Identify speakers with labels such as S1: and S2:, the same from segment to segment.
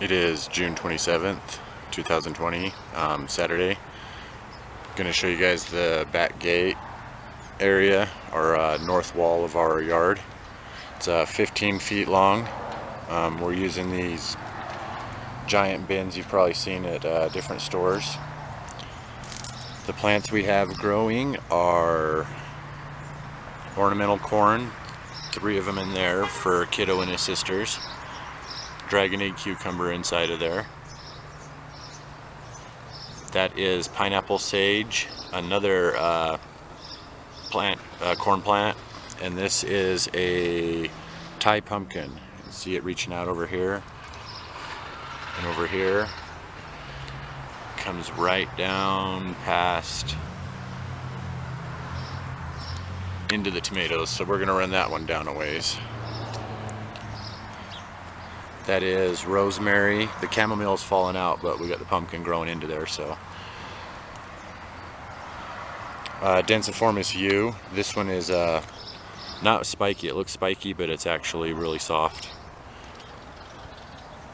S1: It is June 27th, 2020, Saturday. Going to show you guys the back gate area, our north wall of our yard. It's 15 feet long. We're using these giant bins you've probably seen at different stores. The plants we have growing are ornamental corn, 3 of them in there for Kiddo and his sisters. Dragon egg cucumber inside of there. That is pineapple sage, another corn plant, and this is a Thai pumpkin. You can see it reaching out over here and over here. Comes right down past into the tomatoes, so we're going to run that one down a ways. That is rosemary. The chamomile's fallen out, but we got the pumpkin growing into there. So densiformis yew. This one is not spiky. It looks spiky, but it's actually really soft.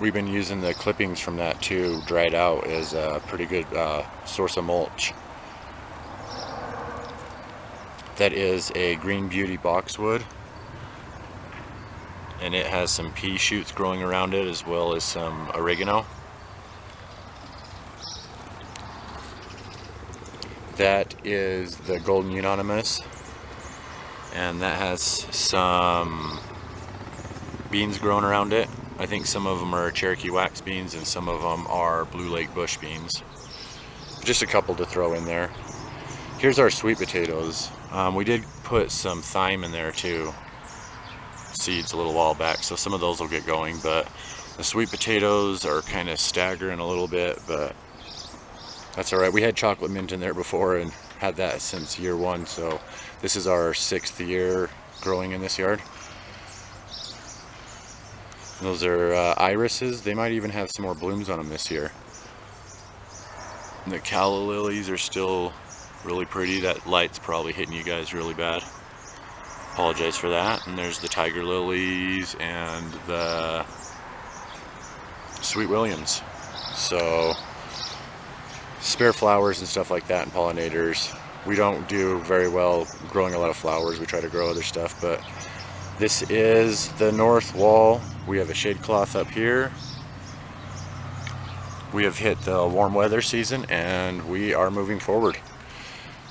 S1: We've been using the clippings from that too, dried out, as a pretty good source of mulch. That is a green beauty boxwood, and it has some pea shoots growing around it, as well as some oregano. That is the golden unanimous, and that has some beans growing around it. I think some of them are Cherokee wax beans and some of them are Blue Lake bush beans. Just a couple to throw in there. Here's our sweet potatoes. We did put some thyme in there too, seeds a little while back, so some of those will get going, but the sweet potatoes are kind of staggering a little bit, but that's alright. We had chocolate mint in there before and had that since year 1, so this is our 6th year growing in this yard. Those are irises. They might even have some more blooms on them this year. And the calla lilies are still really pretty. That light's probably hitting you guys really bad. Apologize for that. And there's the tiger lilies and the sweet williams. So spare flowers and stuff like that and pollinators. We don't do very well growing a lot of flowers. We try to grow other stuff, but this is the north wall. We have a shade cloth up here. We have hit the warm weather season and we are moving forward.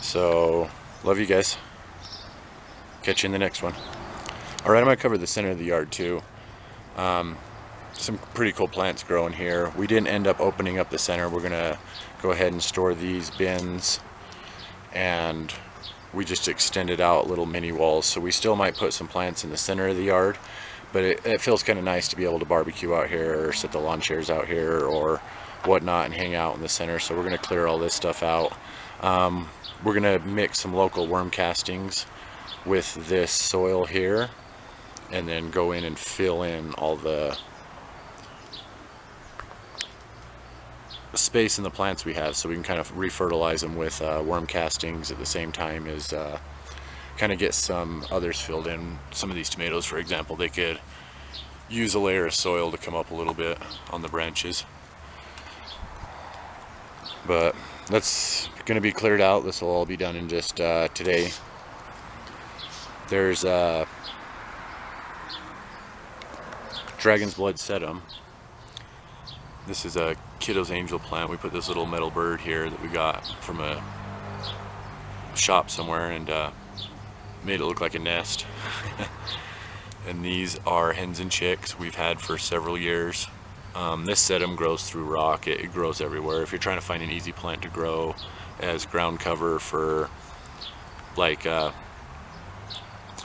S1: So love you guys. Catch you in the next one. Alright, I'm going to cover the center of the yard too. Some pretty cool plants growing here. We didn't end up opening up the center. We're going to go ahead and store these bins, and we just extended out little mini walls. So we still might put some plants in the center of the yard, but it feels kind of nice to be able to barbecue out here or sit the lawn chairs out here or whatnot and hang out in the center. So we're going to clear all this stuff out. We're going to mix some local worm castings with this soil here, and then go in and fill in all the space in the plants we have, so we can kind of refertilize them with worm castings at the same time as kind of get some others filled in. Some of these tomatoes, for example, they could use a layer of soil to come up a little bit on the branches. But that's going to be cleared out. This will all be done in just today. There's dragon's blood sedum. This is a Kiddo's angel plant. We put this little metal bird here that we got from a shop somewhere and made it look like a nest. And these are hens and chicks we've had for several years. This sedum grows through rock. It grows everywhere. If you're trying to find an easy plant to grow as ground cover for like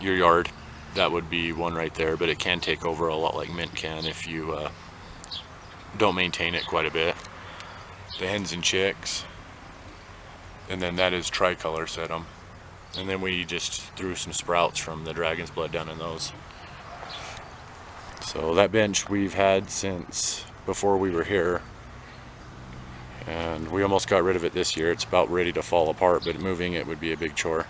S1: your yard, that would be one right there, but it can take over a lot like mint can if you don't maintain it quite a bit. The hens and chicks, and then that is tricolor sedum, and then we just threw some sprouts from the dragon's blood down in those. So that bench we've had since before we were here, and we almost got rid of it this year. It's about ready to fall apart, but moving it would be a big chore.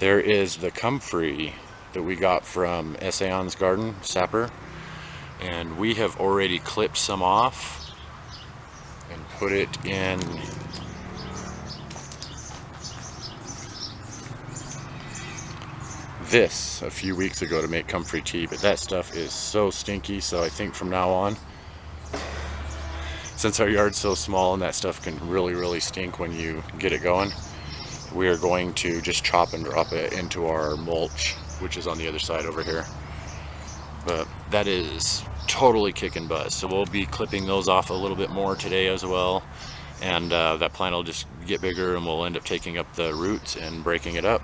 S1: There is the comfrey that we got from Essayon's garden, Sapper. And we have already clipped some off and put it in this a few weeks ago to make comfrey tea, but that stuff is so stinky, so I think from now on, since our yard's so small and that stuff can really stink when you get it going, we are going to just chop and drop it into our mulch, which is on the other side over here. But that is totally kicking butt, so we'll be clipping those off a little bit more today as well, and that plant will just get bigger and we'll end up taking up the roots and breaking it up.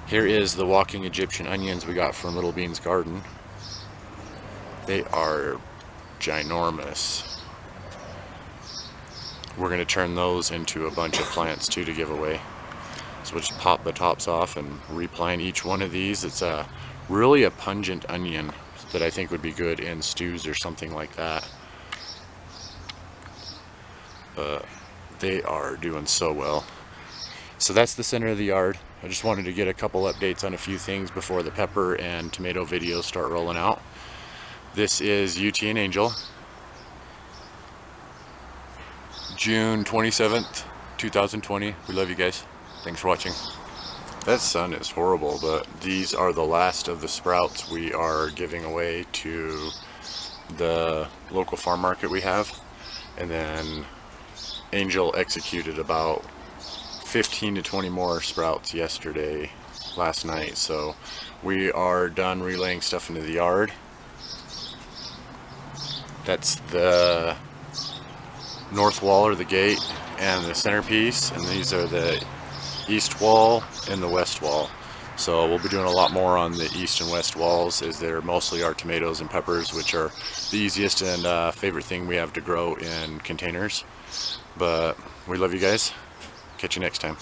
S1: Here is the walking Egyptian onions we got from Little Bean's garden. They are ginormous. We're going to turn those into a bunch of plants too to give away. So we'll just pop the tops off and replant each one of these. It's really a pungent onion that I think would be good in stews or something like that. But they are doing so well. So that's the center of the yard. I just wanted to get a couple updates on a few things before the pepper and tomato videos start rolling out. This is UT and Angel, June 27th, 2020. We love you guys. Thanks for watching. That sun is horrible, but these are the last of the sprouts we are giving away to the local farm market we have. And then Angel executed about 15 to 20 more sprouts last night, so we are done relaying stuff into the yard. That's the north wall or the gate and the centerpiece, and these are the east wall and the west wall. So we'll be doing a lot more on the east and west walls, as they're mostly our tomatoes and peppers, which are the easiest and favorite thing we have to grow in containers. But we love you guys. Catch you next time.